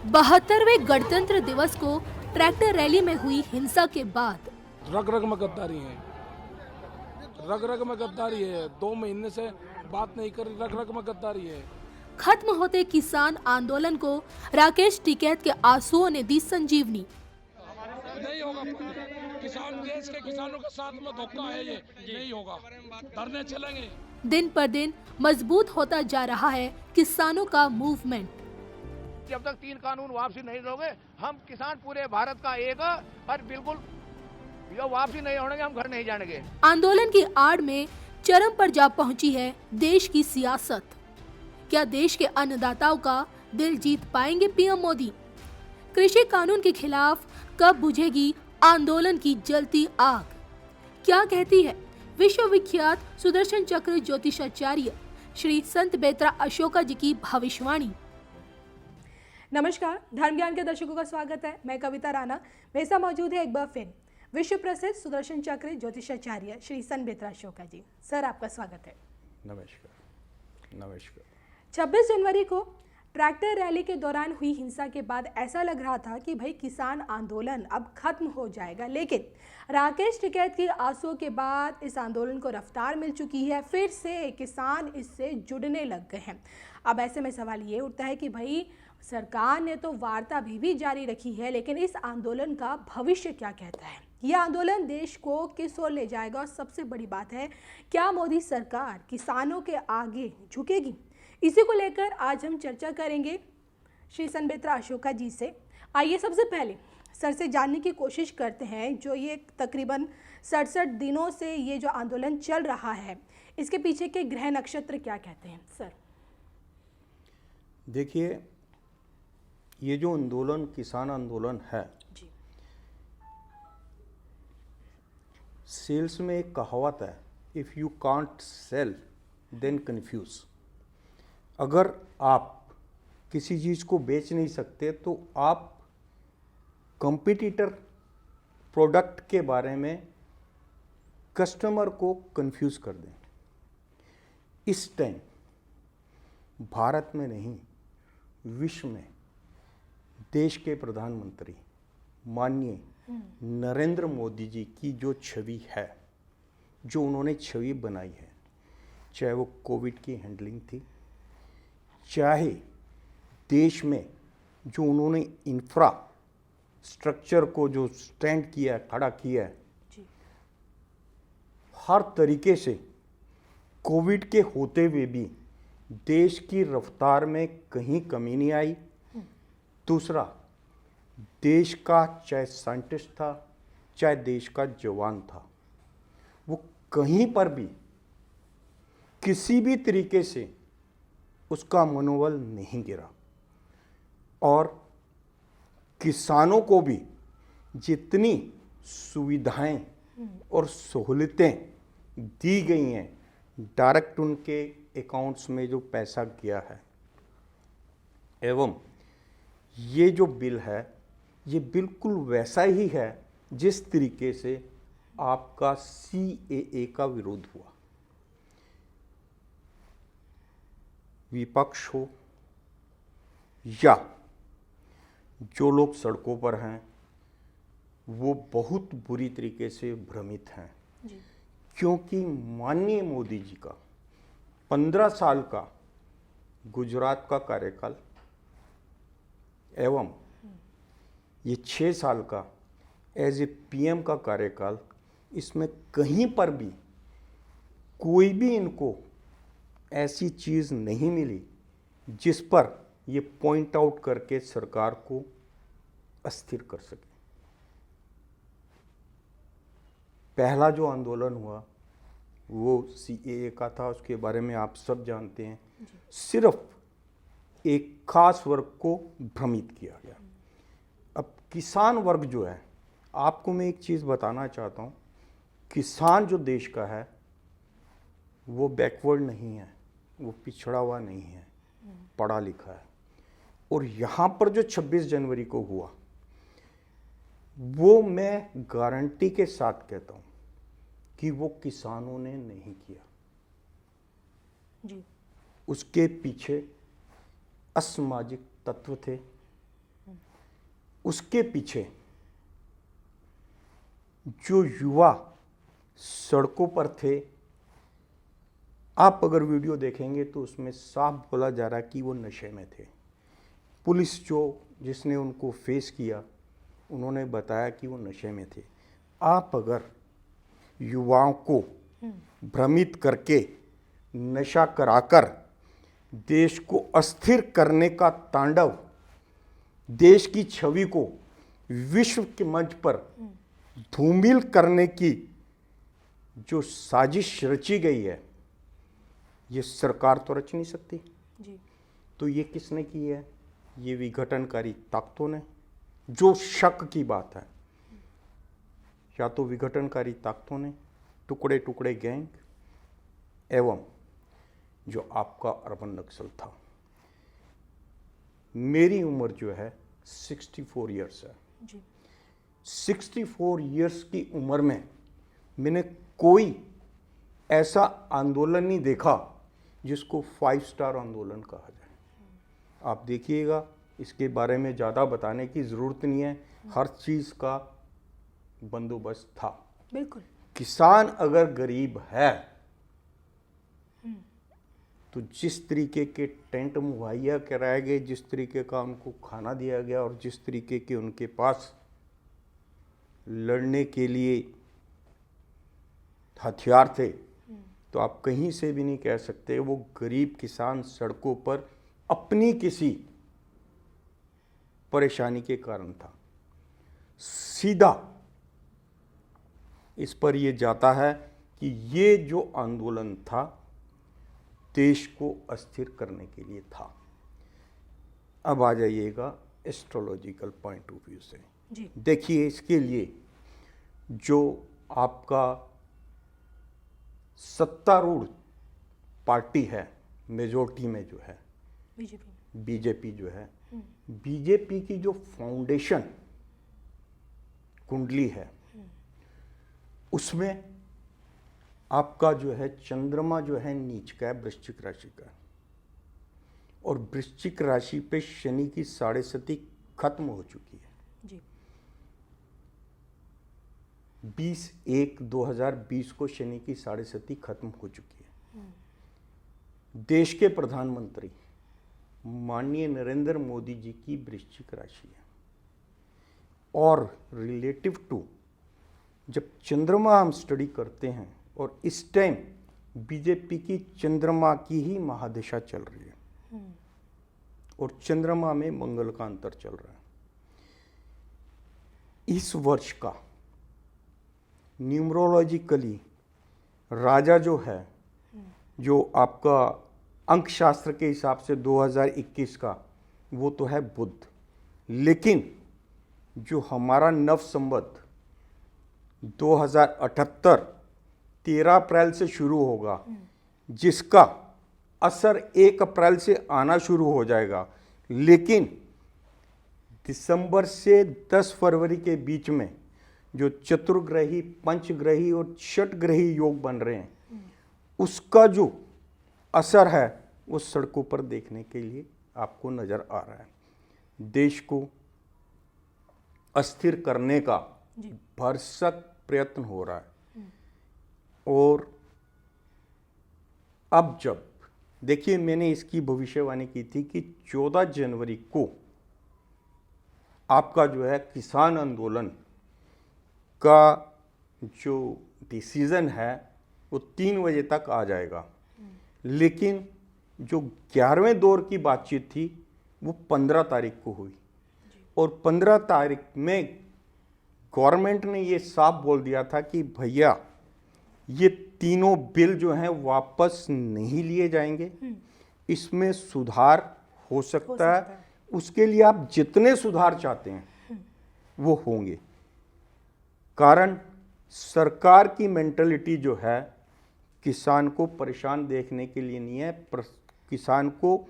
72वें गणतंत्र दिवस को ट्रैक्टर रैली में हुई हिंसा के बाद रग रग में गद्दारी है, रग रग में गद्दारी है। 2 महीने से बात नहीं कर रही, रग रग में गद्दारी है। खत्म होते किसान आंदोलन को राकेश टिकैत के आंसुओं ने दी संजीवनी। नहीं होगा, किसान देश के किसानों के साथ में धोखा है, ये नहीं होगा, धरने चलेंगे। दिन पर दिन मजबूत होता जा रहा है किसानों का मूवमेंट। जब तक 3 कानून वापसी नहीं होंगे, हम किसान पूरे भारत का एक और बिल्कुल जो वापसी नहीं होंगे हम घर नहीं जाएंगे। आंदोलन की आड़ में चरम पर जा पहुंची है देश की सियासत। क्या देश के अन्नदाताओं का दिल जीत पाएंगे पीएम मोदी? कृषि कानून के खिलाफ कब बुझेगी आंदोलन की जलती आग? क्या कहती है विश्व विख्यात सुदर्शन चक्र ज्योतिषाचार्य श्री संत बेत्रा अशोका जी की भविष्यवाणी? नमस्कार, धर्म ज्ञान के दर्शकों का स्वागत है। मैं कविता राणा। मेरे साथ मौजूद है एक बार फिर विश्व प्रसिद्ध सुदर्शन चक्र ज्योतिषाचार्य श्री संत बेत्रा अशोका जी। सर, आपका स्वागत है। नमस्कार। नमस्कार। 26 जनवरी को ट्रैक्टर रैली के दौरान हुई हिंसा के बाद ऐसा लग रहा था कि भाई किसान आंदोलन अब खत्म हो जाएगा, लेकिन राकेश टिकैत की आंसुओं के बाद इस आंदोलन को रफ्तार मिल चुकी है। फिर से किसान इससे जुड़ने लग गए हैं। अब ऐसे में सवाल ये उठता है कि भाई सरकार ने तो वार्ता भी जारी रखी है, लेकिन इस आंदोलन का भविष्य क्या कहता है? ये आंदोलन देश को किस ओर ले जाएगा? और सबसे बड़ी बात है, क्या मोदी सरकार किसानों के आगे झुकेगी? इसी को लेकर आज हम चर्चा करेंगे श्री संत बेत्रा अशोका जी से। आइए सबसे पहले सर से जानने की कोशिश करते हैं, जो ये तकरीबन 67 दिनों से ये जो आंदोलन चल रहा है, इसके पीछे के ग्रह नक्षत्र क्या कहते हैं सर? देखिए, ये जो आंदोलन किसान आंदोलन है जी। सेल्स में एक कहावत है, if you can't sell then confuse. अगर आप किसी चीज़ को बेच नहीं सकते तो आप कंपटीटर प्रोडक्ट के बारे में कस्टमर को कंफ्यूज कर दें। इस टाइम भारत में नहीं, विश्व में देश के प्रधानमंत्री माननीय नरेंद्र मोदी जी की जो छवि है, जो उन्होंने छवि बनाई है, चाहे वो कोविड की हैंडलिंग थी, चाहे देश में जो उन्होंने इंफ्रास्ट्रक्चर को जो स्टैंड किया है, खड़ा किया है, हर तरीके से कोविड के होते हुए भी देश की रफ्तार में कहीं कमी नहीं आई। दूसरा, देश का चाहे साइंटिस्ट था, चाहे देश का जवान था, वो कहीं पर भी किसी भी तरीके से उसका मनोबल नहीं गिरा। और किसानों को भी जितनी सुविधाएं और सहूलतें दी गई हैं, डायरेक्ट उनके अकाउंट्स में जो पैसा गया है, एवं ये जो बिल है, ये बिल्कुल वैसा ही है जिस तरीके से आपका CAA का विरोध हुआ। विपक्ष हो या जो लोग सड़कों पर हैं, वो बहुत बुरी तरीके से भ्रमित हैं जी। क्योंकि माननीय मोदी जी का 15 साल का गुजरात का कार्यकाल एवं ये 6 साल का एज ए PM का कार्यकाल, इसमें कहीं पर भी कोई भी इनको ऐसी चीज़ नहीं मिली जिस पर ये पॉइंट आउट करके सरकार को अस्थिर कर सके। पहला जो आंदोलन हुआ वो CAA का था, उसके बारे में आप सब जानते हैं। सिर्फ एक खास वर्ग को भ्रमित किया गया। अब किसान वर्ग जो है, आपको मैं एक चीज़ बताना चाहता हूँ, किसान जो देश का है वो बैकवर्ड नहीं है, वो पिछड़ा हुआ नहीं है, पढ़ा लिखा है। और यहाँ पर जो 26 जनवरी को हुआ, वो मैं गारंटी के साथ कहता हूँ कि वो किसानों ने नहीं किया जी। उसके पीछे असामाजिक तत्व थे, उसके पीछे जो युवा सड़कों पर थे, आप अगर वीडियो देखेंगे तो उसमें साफ बोला जा रहा है कि वो नशे में थे। पुलिस जिसने उनको फेस किया, उन्होंने बताया कि वो नशे में थे। आप अगर युवाओं को भ्रमित करके नशा कराकर देश को अस्थिर करने का तांडव, देश की छवि को विश्व के मंच पर धूमिल करने की जो साजिश रची गई है, ये सरकार तो रच नहीं सकती। जी। तो ये किसने की है? ये विघटनकारी ताकतों ने। जो शक की बात है, या तो विघटनकारी ताकतों ने, टुकड़े टुकड़े गैंग, एवं जो आपका अर्बन नक्सल था। मेरी उम्र जो है 64 ईयर्स है। जी। 64 ईयर्स की उम्र में मैंने कोई ऐसा आंदोलन नहीं देखा जिसको 5 स्टार आंदोलन कहा जाए। आप देखिएगा, इसके बारे में ज़्यादा बताने की ज़रूरत नहीं है, हर चीज़ का बंदोबस्त था। बिल्कुल। किसान अगर गरीब है तो जिस तरीके के टेंट मुहैया कराए गए, जिस तरीके का उनको खाना दिया गया और जिस तरीके के उनके पास लड़ने के लिए हथियार थे, तो आप कहीं से भी नहीं कह सकते वो गरीब किसान सड़कों पर अपनी किसी परेशानी के कारण था। सीधा इस पर यह जाता है कि ये जो आंदोलन था देश को अस्थिर करने के लिए था। अब आ जाइएगा एस्ट्रोलॉजिकल पॉइंट ऑफ व्यू से। जी। देखिए, इसके लिए जो आपका सत्तारूढ़ पार्टी है, मेजोरिटी में जो है बीजेपी जो है, बीजेपी की जो फाउंडेशन कुंडली है, उसमें आपका जो है चंद्रमा जो है नीच का है, वृश्चिक राशि का, और वृश्चिक राशि पे शनि की 7.5 खत्म हो चुकी है। जी। 20/1/2020 को शनि की 7.5 खत्म हो चुकी है। देश के प्रधानमंत्री माननीय नरेंद्र मोदी जी की वृश्चिक राशि है, और रिलेटिव टू जब चंद्रमा हम स्टडी करते हैं, और इस टाइम बीजेपी की चंद्रमा की ही महादशा चल रही है, और चंद्रमा में मंगल का अंतर चल रहा है। इस वर्ष का न्यूमरोलॉजिकली राजा जो है, जो आपका अंक शास्त्र के हिसाब से 2021 का, वो तो है बुध। लेकिन जो हमारा नव संवत 2078 13 अप्रैल से शुरू होगा, जिसका असर 1 अप्रैल से आना शुरू हो जाएगा, लेकिन दिसंबर से 10 फरवरी के बीच में जो चतुर्ग्रही, पंचग्रही और षटग्रही योग बन रहे हैं, उसका जो असर है वो सड़कों पर देखने के लिए आपको नजर आ रहा है। देश को अस्थिर करने का भरसक प्रयत्न हो रहा है। और अब जब देखिए, मैंने इसकी भविष्यवाणी की थी कि 14 जनवरी को आपका जो है किसान आंदोलन का जो डिसीजन है वो 3 बजे तक आ जाएगा, लेकिन जो 11वें दौर की बातचीत थी वो 15 तारीख को हुई, और 15 तारीख में गवर्नमेंट ने ये साफ बोल दिया था कि भैया ये तीनों बिल जो हैं वापस नहीं लिए जाएंगे, इसमें सुधार हो सकता है, उसके लिए आप जितने सुधार चाहते हैं वो होंगे। कारण सरकार की मेंटलिटी जो है किसान को परेशान देखने के लिए नहीं है, किसान को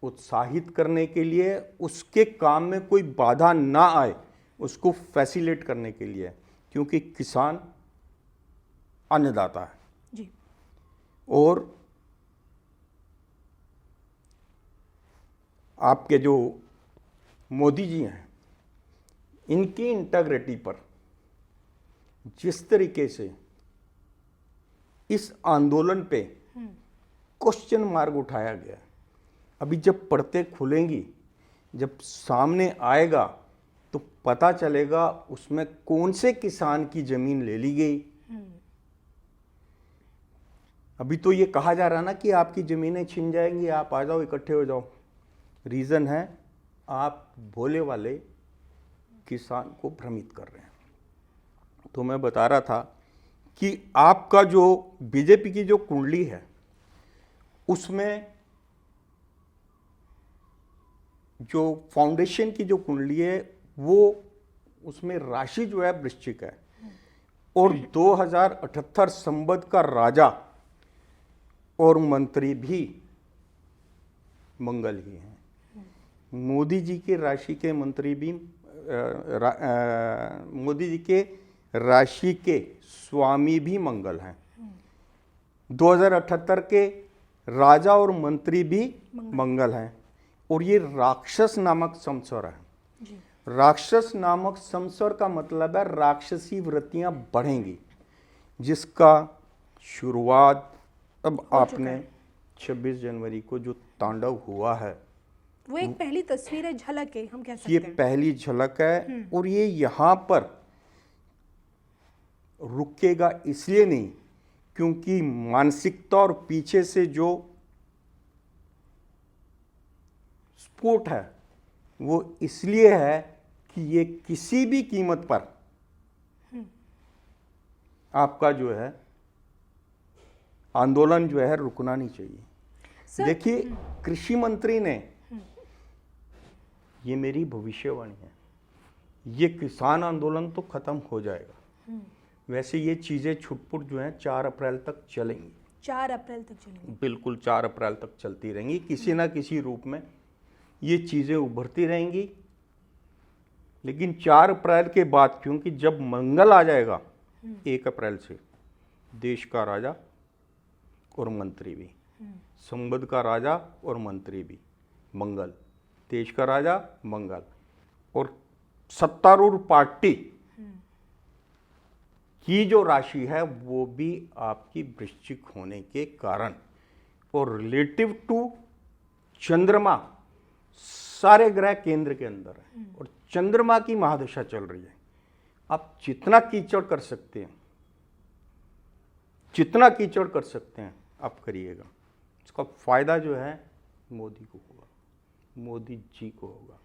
उत्साहित करने के लिए, उसके काम में कोई बाधा ना आए उसको फैसिलिटेट करने के लिए, क्योंकि किसान अन्नदाता है। जी। और आपके जो मोदी जी हैं, इनकी इंटीग्रिटी पर जिस तरीके से इस आंदोलन पे क्वेश्चन मार्क उठाया गया, अभी जब पढ़ते खुलेंगी, जब सामने आएगा तो पता चलेगा उसमें कौन से किसान की जमीन ले ली गई। अभी तो ये कहा जा रहा ना कि आपकी जमीनें छिन जाएंगी, आप आ जाओ, इकट्ठे हो जाओ। रीजन है आप भोले वाले किसान को भ्रमित कर रहे हैं। तो मैं बता रहा था कि आपका जो बीजेपी की जो कुंडली है उसमें जो फाउंडेशन की जो कुंडली है वो उसमें राशि जो है वृश्चिक है और 2078 संवत का राजा और मंत्री भी मंगल ही हैं। मोदी जी के राशि के मंत्री भी मोदी जी के राशि के स्वामी भी मंगल हैं। 2078 के राजा और मंत्री भी मंगल हैं और ये राक्षस नामक संवत्सर है। राक्षस नामक संवत्सर का मतलब है राक्षसी वृत्तियां बढ़ेंगी, जिसका शुरुआत अब आपने 26 जनवरी को जो तांडव हुआ है वो एक पहली तस्वीर है, झलक है, हम कह सकते ये हैं। पहली झलक है और ये यहाँ पर रुकेगा इसलिए नहीं क्योंकि मानसिकता और पीछे से जो सपोर्ट है वो इसलिए है कि ये किसी भी कीमत पर आपका जो है आंदोलन जो है रुकना नहीं चाहिए। देखिए, कृषि मंत्री ने, ये मेरी भविष्यवाणी है, ये किसान आंदोलन तो खत्म हो जाएगा। वैसे ये चीजें छुटपुट जो हैं 4 अप्रैल तक चलेंगी। 4 अप्रैल तक चलेंगी, बिल्कुल 4 अप्रैल तक चलती रहेंगी, किसी ना किसी रूप में ये चीजें उभरती रहेंगी। लेकिन 4 अप्रैल के बाद, क्योंकि जब मंगल आ जाएगा 1 अप्रैल से, देश का राजा और मंत्री भी, संवत का राजा और मंत्री भी मंगल, देश का राजा मंगल, और सत्तारूढ़ पार्टी की जो राशि है वो भी आपकी वृश्चिक होने के कारण, और रिलेटिव टू चंद्रमा सारे ग्रह केंद्र के अंदर है और चंद्रमा की महादशा चल रही है। आप जितना कीचड़ कर सकते हैं, जितना कीचड़ कर सकते हैं आप करिएगा। इसका फायदा जो है मोदी को होगा, मोदी जी को होगा।